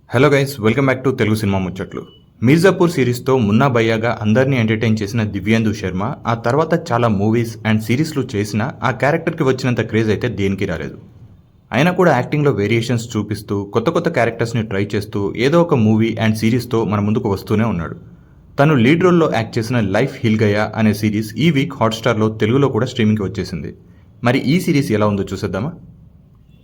Hello guys, welcome back to Telugu cinema ముచ్చట్లు. మిర్జాపూర్ సిరీస్తో మున్నా భయ్యాగా అందరినీ entertain చేసిన దివ్యేందు శర్మ ఆ తర్వాత చాలా మూవీస్ అండ్ సిరీస్లు చేసిన ఆ క్యారెక్టర్కి వచ్చినంత క్రేజ్ అయితే దేనికి రాలేదు. అయినా కూడా యాక్టింగ్లో వేరియేషన్స్ చూపిస్తూ కొత్త కొత్త క్యారెక్టర్స్ని ట్రై చేస్తూ ఏదో ఒక మూవీ అండ్ సిరీస్తో మన ముందుకు వస్తూనే ఉన్నాడు. తను లీడ్ రోల్లో యాక్ట్ చేసిన లైఫ్ హిల్ గయా అనే సిరీస్ ఈ వీక్ హాట్స్టార్లో తెలుగులో కూడా స్ట్రీమింగ్కి వచ్చేసింది. మరి ఈ సిరీస్ ఎలా ఉందో చూసేద్దామా?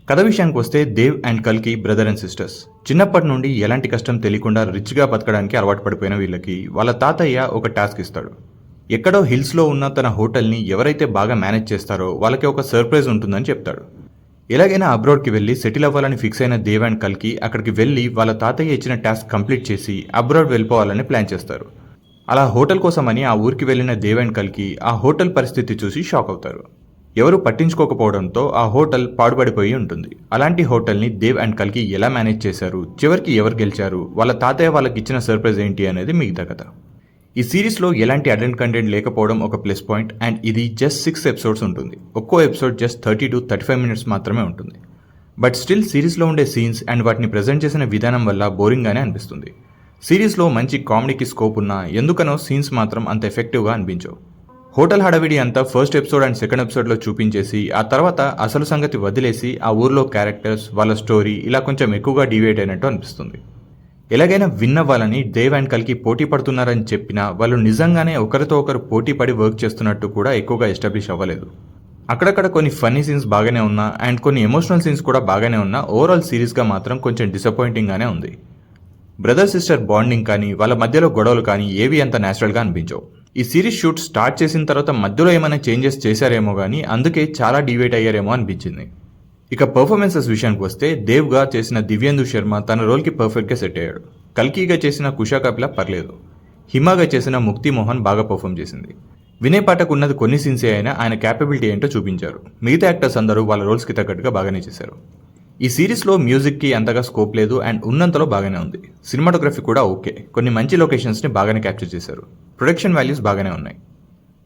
కథ విషయానికి వస్తే దేవ్ అండ్ కల్కి బ్రదర్ అండ్ సిస్టర్స్. చిన్నప్పటి నుండి ఎలాంటి కష్టం తెలియకుండా రిచ్గా బతకడానికి అలవాటు పడిపోయిన వీళ్ళకి వాళ్ళ తాతయ్య ఒక టాస్క్ ఇస్తాడు. ఎక్కడో హిల్స్లో ఉన్న తన హోటల్ని ఎవరైతే బాగా మేనేజ్ చేస్తారో వాళ్ళకి ఒక సర్ప్రైజ్ ఉంటుందని చెప్తాడు. ఎలాగైనా అబ్రాడ్కి వెళ్ళి సెటిల్ అవ్వాలని ఫిక్స్ అయిన దేవ్ అండ్ కల్కి అక్కడికి వెళ్ళి వాళ్ళ తాతయ్య ఇచ్చిన టాస్క్ కంప్లీట్ చేసి అబ్రాడ్ వెళ్ళిపోవాలని ప్లాన్ చేస్తారు. అలా హోటల్ కోసమని ఆ ఊరికి వెళ్ళిన దేవ్ అండ్ కల్కి ఆ హోటల్ పరిస్థితి చూసి షాక్ అవుతారు. ఎవరు పట్టించుకోకపోవడంతో ఆ హోటల్ పాడుపడిపోయి ఉంటుంది. అలాంటి హోటల్ని దేవ్ అండ్ కల్కి ఎలా మేనేజ్ చేశారు, చివరికి ఎవరు గెలిచారు, వాళ్ళ తాతయ్య వాళ్ళకి ఇచ్చిన సర్ప్రైజ్ ఏంటి అనేది మిగతా కథ. ఈ సిరీస్లో ఎలాంటి అడల్ట్ కంటెంట్ లేకపోవడం ఒక ప్లస్ పాయింట్. అండ్ ఇది జస్ట్ 6 ఎపిసోడ్స్ ఉంటుంది. ఒక్కో ఎపిసోడ్ జస్ట్ 30 to 35 minutes మాత్రమే ఉంటుంది. బట్ స్టిల్ సిరీస్లో ఉండే సీన్స్ అండ్ వాటిని ప్రజెంట్ చేసిన విధానం వల్ల బోరింగ్గానే అనిపిస్తుంది. సిరీస్లో మంచి కామెడీకి స్కోప్ ఉన్నా ఎందుకనో సీన్స్ మాత్రం అంత ఎఫెక్టివ్గా అనిపించవు. హోటల్ హడావిడి అంతా ఫస్ట్ ఎపిసోడ్ అండ్ సెకండ్ ఎపిసోడ్లో చూపించేసి ఆ తర్వాత అసలు సంగతి వదిలేసి ఆ ఊర్లో క్యారెక్టర్స్, వాళ్ళ స్టోరీ ఇలా కొంచెం ఎక్కువగా డివేట్ అయినట్టు అనిపిస్తుంది. ఎలాగైనా విన్ అవ్వాలని దేవ్ అండ్ కల్కి పోటీ పడుతున్నారని చెప్పినా వాళ్ళు నిజంగానే ఒకరితో ఒకరు పోటీ పడి వర్క్ చేస్తున్నట్టు కూడా ఎక్కువగా ఎస్టాబ్లిష్ అవ్వలేదు. అక్కడక్కడ కొన్ని ఫన్నీ సీన్స్ బాగానే ఉన్నా అండ్ కొన్ని ఎమోషనల్ సీన్స్ కూడా బాగానే ఉన్నా ఓవరాల్ సిరీస్గా మాత్రం కొంచెం డిసప్పాయింటింగ్గానే ఉంది. బ్రదర్ సిస్టర్ బాండింగ్ కానీ వాళ్ళ మధ్యలో గొడవలు కానీ ఏవి అంత న్యాచురల్గా అనిపించవు. ఈ సిరీస్ షూట్ స్టార్ట్ చేసిన తర్వాత మధ్యలో ఏమైనా చేంజెస్ చేశారేమో కానీ అందుకే చాలా డివేట్ అయ్యారేమో అనిపించింది. ఇక పర్ఫార్మెన్సెస్ విషయానికి వస్తే దేవ్గా చేసిన దివ్యేందు శర్మ తన రోల్కి పర్ఫెక్ట్గా సెట్ అయ్యాడు. కల్కీగా చేసిన కుషా కపిల పర్లేదు. హిమాగా చేసిన ముక్తి మోహన్ బాగా పర్ఫామ్ చేసింది. వినయ్ పాఠక్ ఉన్నది కొన్ని సీన్సే అయినా ఆయన క్యాపబిలిటీ ఏంటో చూపించారు. మిగతా యాక్టర్స్ అందరూ వాళ్ళ రోల్స్కి తగ్గట్టుగా బాగానే చేశారు. ఈ సిరీస్లో మ్యూజిక్కి అంతగా స్కోప్ లేదు అండ్ ఉన్నంతలో బాగానే ఉంది. సినిమాటోగ్రఫీ కూడా ఓకే, కొన్ని మంచి లొకేషన్స్ని బాగానే క్యాప్చర్ చేశారు. ప్రొడక్షన్ వాల్యూస్ బాగానే ఉన్నాయి.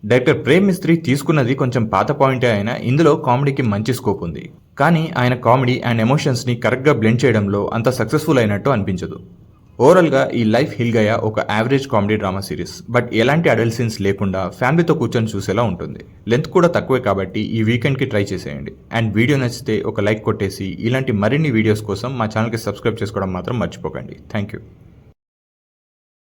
డైరెక్టర్ ప్రేమ్ మిస్త్రీ తీసుకున్నది కొంచెం పాత పాయింటే అయినా ఇందులో కామెడీకి మంచి స్కోప్ ఉంది. కానీ ఆయన కామెడీ అండ్ ఎమోషన్స్ని కరెక్ట్గా బ్లెండ్ చేయడంలో అంత సక్సెస్ఫుల్ అయినట్టు అనిపించదు. ఓవరాల్గా ఈ లైఫ్ హిల్ గయా ఒక average comedy drama series. But ఎలాంటి అడల్ట్ సీన్స్ లేకుండా ఫ్యామిలీతో కూర్చొని చూసేలా ఉంటుంది. లెంత్ కూడా తక్కువే కాబట్టి ఈ వీకెండ్కి ట్రై చేసేయండి. అండ్ వీడియో నచ్చితే ఒక లైక్ కొట్టేసి ఇలాంటి మరిన్ని వీడియోస్ కోసం మా ఛానల్కి సబ్స్క్రైబ్ చేసుకోవడం మాత్రం మర్చిపోకండి. Thank you.